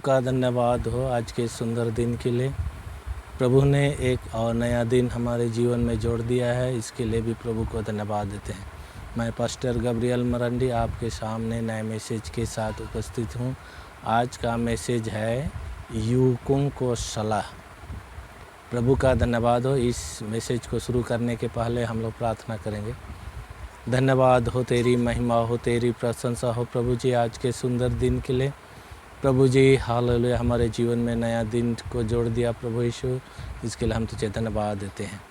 का धन्यवाद हो आज के सुंदर दिन के लिए। प्रभु ने एक और नया दिन हमारे जीवन में जोड़ दिया है, इसके लिए भी प्रभु को धन्यवाद देते हैं। मैं पास्टर गब्रियल मरंडी आपके सामने नए मैसेज के साथ उपस्थित हूँ। आज का मैसेज है युवकों को सलाह। प्रभु का धन्यवाद हो। इस मैसेज को शुरू करने के पहले हम लोग प्रार्थना करेंगे। धन्यवाद हो, तेरी महिमा हो, तेरी प्रशंसा हो प्रभु जी आज के सुंदर दिन के लिए। प्रभु जी हालेलुया, हमारे जीवन में नया दिन को जोड़ दिया प्रभु यीशु, इसके लिए हम तुझे धन्यवाद देते हैं।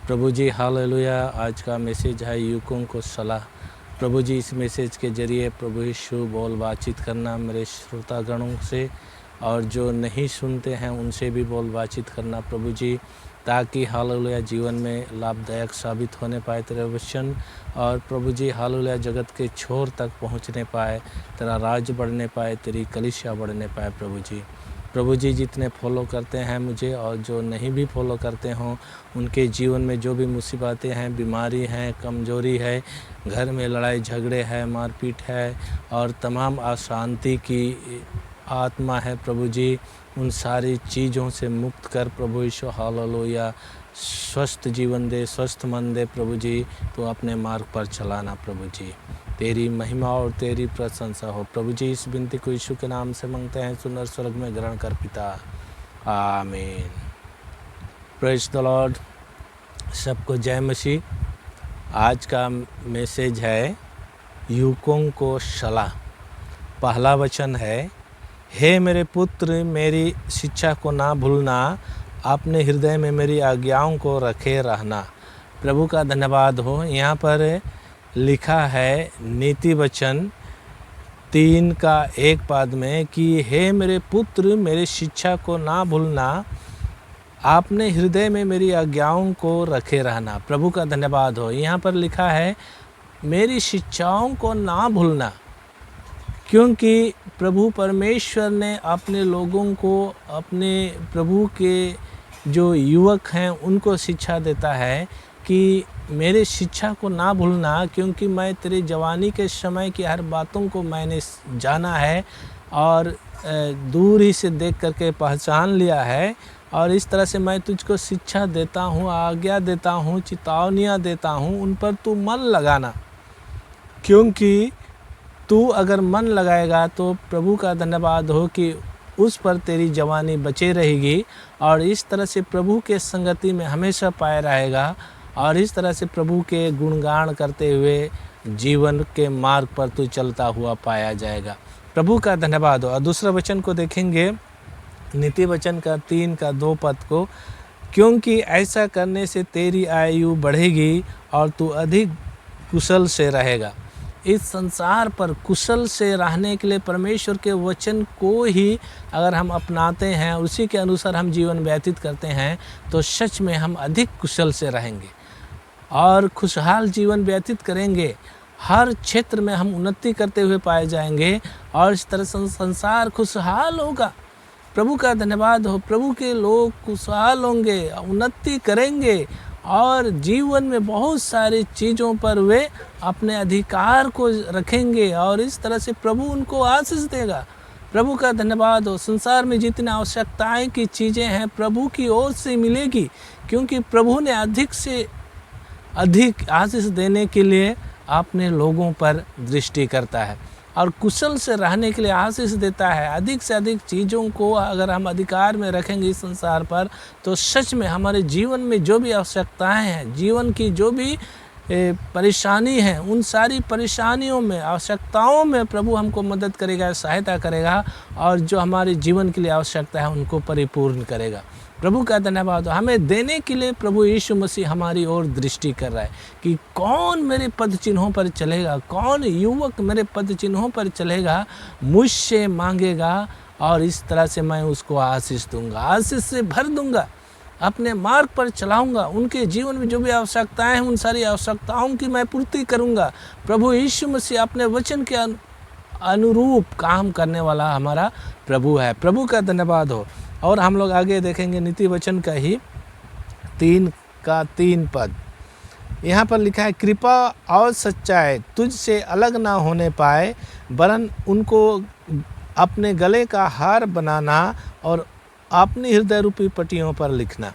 प्रभु जी हालेलुया, आज का मैसेज है युवकों को सलाह। प्रभु जी इस मैसेज के ज़रिए प्रभु यीशु बोल बातचीत करना मेरे श्रोतागणों से, और जो नहीं सुनते हैं उनसे भी बोल बातचीत करना प्रभु जी, ताकि हालेलुया जीवन में लाभदायक साबित होने पाए तेरे वचन, और प्रभु जी हालेलुया जगत के छोर तक पहुंचने पाए, तेरा राज बढ़ने पाए, तेरी कलीसिया बढ़ने पाए प्रभु जी। प्रभु जी जितने फॉलो करते हैं मुझे और जो नहीं भी फॉलो करते हों, उनके जीवन में जो भी मुसीबतें हैं, बीमारी हैं, कमजोरी है, घर में लड़ाई झगड़े है, मारपीट है और तमाम अशांति की आत्मा है प्रभु जी, उन सारी चीज़ों से मुक्त कर प्रभु यीशु हालेलुया। स्वस्थ जीवन दे, स्वस्थ मन दे प्रभु जी, तो अपने मार्ग पर चलाना प्रभु जी। तेरी महिमा और तेरी प्रशंसा हो प्रभु जी। इस विनती को यीशु के नाम से मांगते हैं, सुंदर स्वर्ग में ग्रहण कर पिता, आमीन। Praise the Lord. सबको जय मसीह। आज का मैसेज है युवकों को सलाह। पहला वचन है, हे मेरे पुत्र मेरी शिक्षा को ना भूलना, अपने हृदय में मेरी आज्ञाओं को रखे रहना। प्रभु का धन्यवाद हो। यहाँ पर लिखा है नीति वचन 3 का 1 पद में कि हे मेरे पुत्र मेरी शिक्षा को ना भूलना, आपने हृदय में मेरी आज्ञाओं को रखे रहना। प्रभु का धन्यवाद हो। यहाँ पर लिखा है मेरी शिक्षाओं को ना भूलना, क्योंकि प्रभु परमेश्वर ने अपने लोगों को, अपने प्रभु के जो युवक हैं उनको शिक्षा देता है कि मेरे शिक्षा को ना भूलना, क्योंकि मैं तेरे जवानी के समय की हर बातों को मैंने जाना है और दूर ही से देख करके पहचान लिया है, और इस तरह से मैं तुझको शिक्षा देता हूँ, आज्ञा देता हूँ, चेतावनियाँ देता हूँ, उन पर तू मन लगाना। क्योंकि तू अगर मन लगाएगा तो प्रभु का धन्यवाद हो कि उस पर तेरी जवानी बचे रहेगी, और इस तरह से प्रभु के संगति में हमेशा पाए रहेगा, और इस तरह से प्रभु के गुणगान करते हुए जीवन के मार्ग पर तू चलता हुआ पाया जाएगा। प्रभु का धन्यवाद हो। और दूसरा वचन को देखेंगे, नीति वचन का 3 का 2 पद को, क्योंकि ऐसा करने से तेरी आयु बढ़ेगी और तू अधिक कुशल से रहेगा। इस संसार पर कुशल से रहने के लिए परमेश्वर के वचन को ही अगर हम अपनाते हैं, उसी के अनुसार हम जीवन व्यतीत करते हैं, तो सच में हम अधिक कुशल से रहेंगे और खुशहाल जीवन व्यतीत करेंगे। हर क्षेत्र में हम उन्नति करते हुए पाए जाएंगे और इस तरह से संसार खुशहाल होगा। प्रभु का धन्यवाद हो। प्रभु के लोग खुशहाल होंगे, उन्नति करेंगे और जीवन में बहुत सारी चीज़ों पर वे अपने अधिकार को रखेंगे, और इस तरह से प्रभु उनको आशीष देगा। प्रभु का धन्यवाद हो। संसार में जितनी आवश्यकताएं की चीज़ें हैं प्रभु की ओर से मिलेगी, क्योंकि प्रभु ने अधिक से अधिक आशीष देने के लिए अपने लोगों पर दृष्टि करता है और कुशल से रहने के लिए आशीष देता है। अधिक से अधिक चीज़ों को अगर हम अधिकार में रखेंगे इस संसार पर, तो सच में हमारे जीवन में जो भी आवश्यकताएं हैं, जीवन की जो भी परेशानी है, उन सारी परेशानियों में, आवश्यकताओं में प्रभु हमको मदद करेगा, सहायता करेगा, और जो हमारे जीवन के लिए आवश्यकता है उनको परिपूर्ण करेगा। प्रभु का धन्यवाद। हमें देने के लिए प्रभु यीशु मसीह हमारी ओर दृष्टि कर रहा है कि कौन मेरे पद चिन्हों पर चलेगा, कौन युवक मेरे पद चिन्हों पर चलेगा, मुझसे मांगेगा और इस तरह से मैं उसको आशीष दूंगा, आशीष से भर दूंगा, अपने मार्ग पर चलाऊंगा। उनके जीवन में जो भी आवश्यकताएं हैं उन सारी आवश्यकताओं की मैं पूर्ति करूंगा। प्रभु यीशु मसीह अपने वचन के अनुरूप काम करने वाला हमारा प्रभु है। प्रभु का धन्यवाद हो। और हम लोग आगे देखेंगे नीति वचन का ही 3 का 3 पद। यहाँ पर लिखा है, कृपा और सच्चाई तुझसे अलग ना होने पाए, वरन उनको अपने गले का हार बनाना और अपनी हृदय रूपी पट्टियों पर लिखना।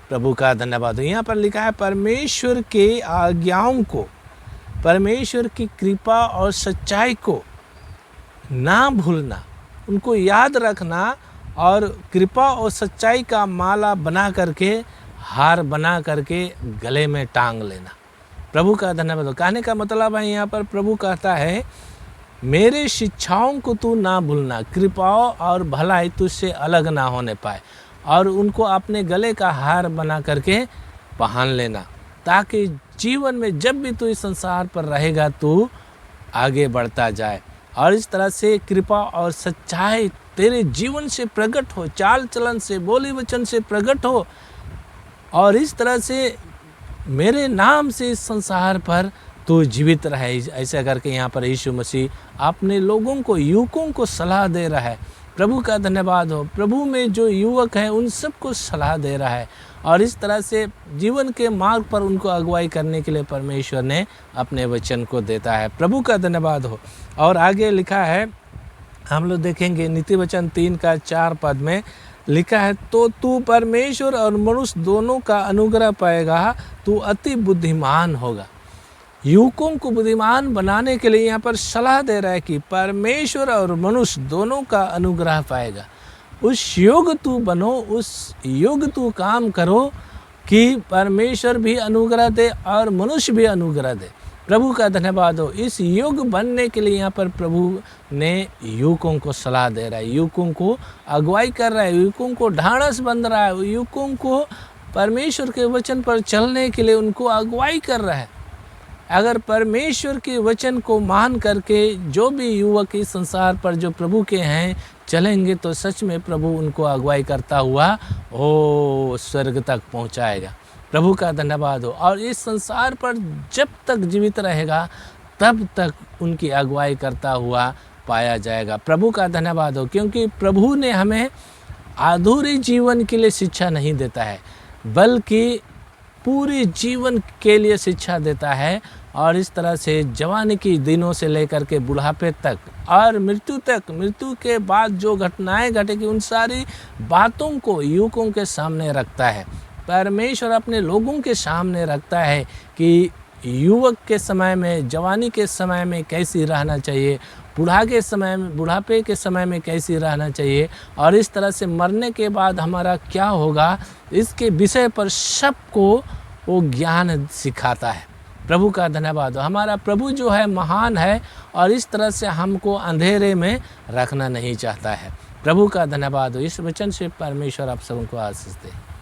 प्रभु का धन्यवाद हो। यहाँ पर लिखा है परमेश्वर के आज्ञाओं को, परमेश्वर की कृपा और सच्चाई को ना भूलना, उनको याद रखना और कृपा और सच्चाई का माला बना करके, हार बना करके गले में टांग लेना। प्रभु का धन्यवाद हो। कहने का मतलब है यहाँ पर प्रभु कहता है मेरे शिक्षाओं को तू ना भूलना, कृपाओं और भलाई तुझसे अलग ना होने पाए, और उनको अपने गले का हार बना करके पहन लेना, ताकि जीवन में जब भी तू इस संसार पर रहेगा तू आगे बढ़ता जाए। और इस तरह से कृपा और सच्चाई तेरे जीवन से प्रकट हो, चाल चलन से, बोली वचन से प्रकट हो, और इस तरह से मेरे नाम से इस संसार पर तू जीवित रहे। ऐसा करके यहाँ पर यीशु मसीह अपने लोगों को, युवकों को सलाह दे रहा है। प्रभु का धन्यवाद हो। प्रभु में जो युवक हैं उन सबको सलाह दे रहा है, और इस तरह से जीवन के मार्ग पर उनको अगुवाई करने के लिए परमेश्वर ने अपने वचन को देता है। प्रभु का धन्यवाद हो। और आगे लिखा है, हम लोग देखेंगे नीति वचन 3:4 में लिखा है, तो तू परमेश्वर और मनुष्य दोनों का अनुग्रह पाएगा, तू अति बुद्धिमान होगा। युवकों को बुद्धिमान बनाने के लिए यहाँ पर सलाह दे रहा है कि परमेश्वर और मनुष्य दोनों का अनुग्रह पाएगा। उस योग तू बनो, उस योग तू काम करो कि परमेश्वर भी अनुग्रह दे और मनुष्य भी अनुग्रह दे। प्रभु का धन्यवाद हो। इस योग बनने के लिए यहाँ पर प्रभु ने युवकों को सलाह दे रहा है, युवकों को अगुवाई कर रहा है, युवकों को ढाढ़स बंध रहा है, युवकों को परमेश्वर के वचन पर चलने के लिए उनको अगुवाई कर रहा है। अगर परमेश्वर के वचन को मान करके जो भी युवक इस संसार पर जो प्रभु के हैं चलेंगे, तो सच में प्रभु उनको अगुवाई करता हुआ स्वर्ग तक पहुंचाएगा। प्रभु का धन्यवाद हो। और इस संसार पर जब तक जीवित रहेगा तब तक उनकी अगुवाई करता हुआ पाया जाएगा। प्रभु का धन्यवाद हो। क्योंकि प्रभु ने हमें अधूरे जीवन के लिए शिक्षा नहीं देता है, बल्कि पूरे जीवन के लिए शिक्षा देता है। और इस तरह से जवानी की दिनों से लेकर के बुढ़ापे तक और मृत्यु तक, मृत्यु के बाद जो घटनाएं घटेगी उन सारी बातों को युवकों के सामने रखता है। परमेश्वर अपने लोगों के सामने रखता है कि युवक के समय में, जवानी के समय में कैसी रहना चाहिए, बुढ़ापे के समय में कैसी रहना चाहिए, और इस तरह से मरने के बाद हमारा क्या होगा, इसके विषय पर सबको वो ज्ञान सिखाता है। प्रभु का धन्यवाद हो। हमारा प्रभु जो है महान है, और इस तरह से हमको अंधेरे में रखना नहीं चाहता है। प्रभु का धन्यवाद हो। इस वचन से परमेश्वर आप सबको आशीष दे।